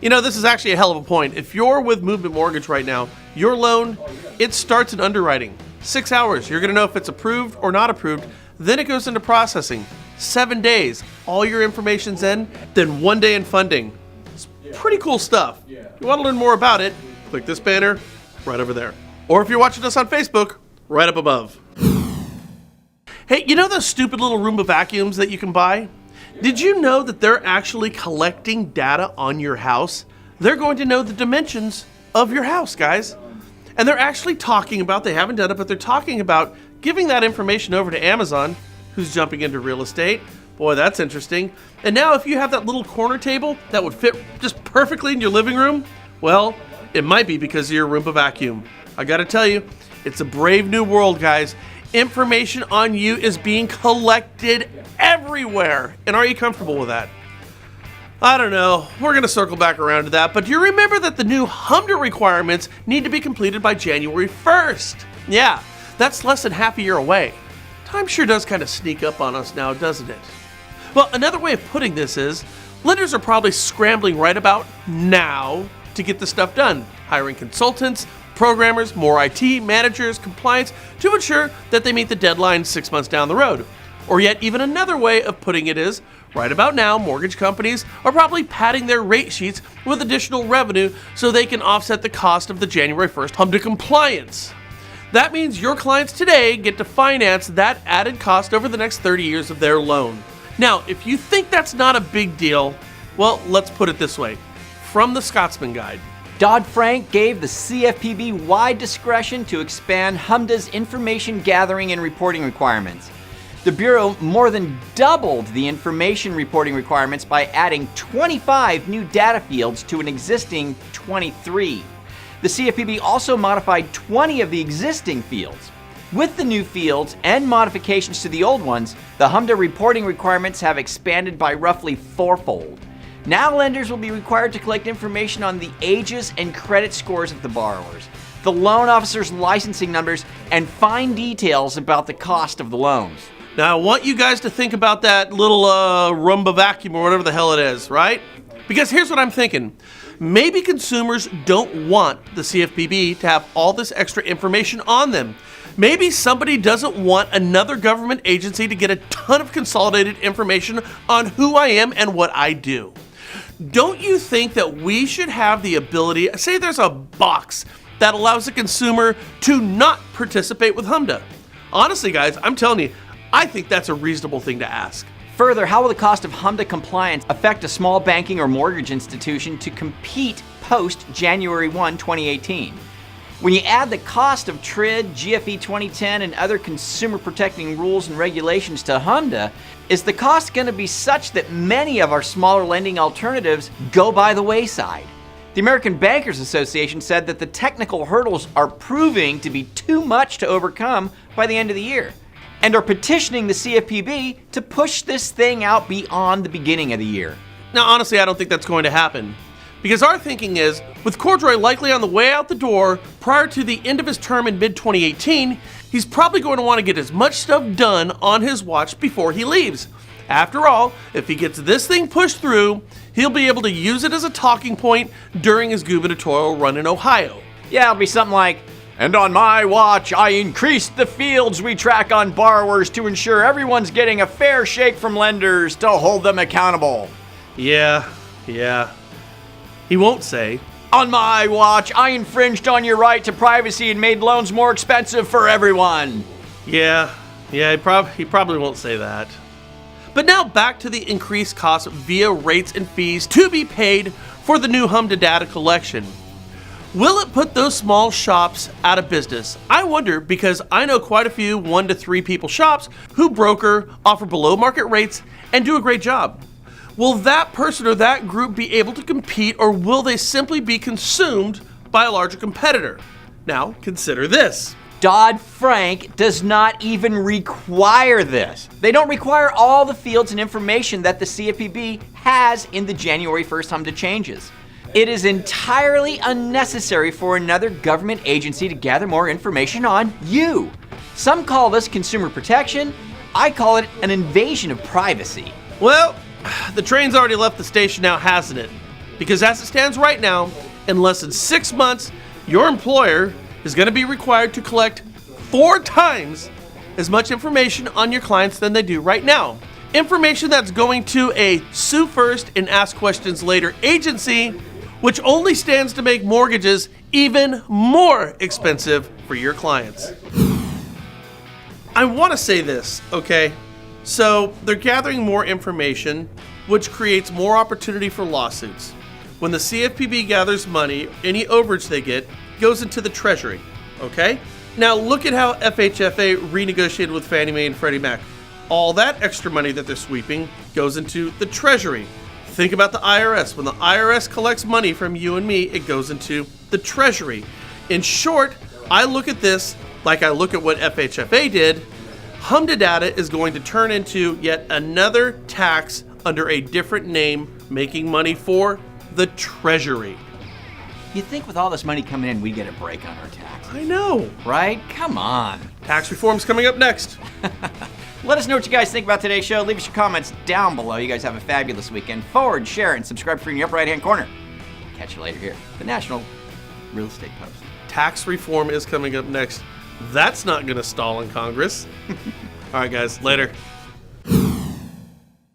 You know, this is actually a hell of a point. If you're with Movement Mortgage right now, your loan, it starts in underwriting. 6 hours, you're gonna know if it's approved or not approved. Then it goes into processing. 7 days, all your information's in. Then 1 day in funding. It's pretty cool stuff. You wanna learn more about it, click this banner right over there. Or if you're watching us on Facebook, right up above. Hey, you know those stupid little Roomba vacuums that you can buy? Did you know that they're actually collecting data on your house? They're going to know the dimensions of your house, guys. And they're actually talking about, they haven't done it, but they're talking about giving that information over to Amazon, who's jumping into real estate. Boy, that's interesting. And now if you have that little corner table that would fit just perfectly in your living room, well, it might be because of your Roomba vacuum. I gotta tell you, it's a brave new world, guys. Information on you is being collected everywhere. And are you comfortable with that? I don't know. We're going to circle back around to that. But do you remember that the new HMDA requirements need to be completed by January 1st? Yeah, that's less than half a year away. Time sure does kind of sneak up on us now, doesn't it? Well, another way of putting this is, lenders are probably scrambling right about now to get this stuff done, hiring consultants, programmers, more IT, managers, compliance to ensure that they meet the deadline 6 months down the road. Or yet even another way of putting it is, right about now, mortgage companies are probably padding their rate sheets with additional revenue so they can offset the cost of the January 1st HMDA compliance. That means your clients today get to finance that added cost over the next 30 years of their loan. Now, if you think that's not a big deal, well, let's put it this way. From the Scotsman Guide. Dodd-Frank gave the CFPB wide discretion to expand HMDA's information gathering and reporting requirements. The Bureau more than doubled the information reporting requirements by adding 25 new data fields to an existing 23. The CFPB also modified 20 of the existing fields. With the new fields and modifications to the old ones, the HMDA reporting requirements have expanded by roughly fourfold. Now lenders will be required to collect information on the ages and credit scores of the borrowers, the loan officer's licensing numbers, and fine details about the cost of the loans. Now, I want you guys to think about that little Roomba vacuum or whatever the hell it is, right? Because here's what I'm thinking. Maybe consumers don't want the CFPB to have all this extra information on them. Maybe somebody doesn't want another government agency to get a ton of consolidated information on who I am and what I do. Don't you think that we should have the ability, say there's a box that allows the consumer to not participate with HMDA? Honestly, guys, I'm telling you, I think that's a reasonable thing to ask. Further, how will the cost of HMDA compliance affect a small banking or mortgage institution to compete post-January 1, 2018? When you add the cost of TRID, GFE 2010, and other consumer protecting rules and regulations to HMDA, is the cost going to be such that many of our smaller lending alternatives go by the wayside? The American Bankers Association said that the technical hurdles are proving to be too much to overcome by the end of the year, and are petitioning the CFPB to push this thing out beyond the beginning of the year. Now, honestly, I don't think that's going to happen. Because our thinking is, with Cordray likely on the way out the door prior to the end of his term in mid-2018, he's probably going to want to get as much stuff done on his watch before he leaves. After all, if he gets this thing pushed through, he'll be able to use it as a talking point during his gubernatorial run in Ohio. Yeah, it'll be something like, "And on my watch, I increased the fields we track on borrowers to ensure everyone's getting a fair shake from lenders to hold them accountable." Yeah. He won't say, "On my watch, I infringed on your right to privacy and made loans more expensive for everyone." Yeah, he probably won't say that. But now back to the increased costs via rates and fees to be paid for the new HMDA data collection. Will it put those small shops out of business? I wonder, because I know quite a few 1 to 3 people shops who broker, offer below market rates, and do a great job. Will that person or that group be able to compete, or will they simply be consumed by a larger competitor? Now, consider this. Dodd-Frank does not even require this. They don't require all the fields and information that the CFPB has in the January 1st HMDA changes. It is entirely unnecessary for another government agency to gather more information on you. Some call this consumer protection. I call it an invasion of privacy. Well, the train's already left the station now, hasn't it? Because as it stands right now, in less than 6 months, your employer is going to be required to collect 4 times as much information on your clients than they do right now. Information that's going to a sue first and ask questions later agency, which only stands to make mortgages even more expensive for your clients. I want to say this, okay? So they're gathering more information, which creates more opportunity for lawsuits. When the CFPB gathers money, any overage they get goes into the Treasury, okay? Now look at how FHFA renegotiated with Fannie Mae and Freddie Mac. All that extra money that they're sweeping goes into the Treasury. Think about the IRS. When the IRS collects money from you and me, it goes into the Treasury. In short, I look at this like I look at what FHFA did. HMDA data is going to turn into yet another tax under a different name, making money for the Treasury. You'd think with all this money coming in, we'd get a break on our taxes. I know. Right? Come on. Tax reform's coming up next. Let us know what you guys think about today's show. Leave us your comments down below. You guys have a fabulous weekend. Forward, share, and subscribe for in your upper right-hand corner. Catch you later here. The National Real Estate Post. Tax reform is coming up next. That's not going to stall in Congress. All right, guys. Later.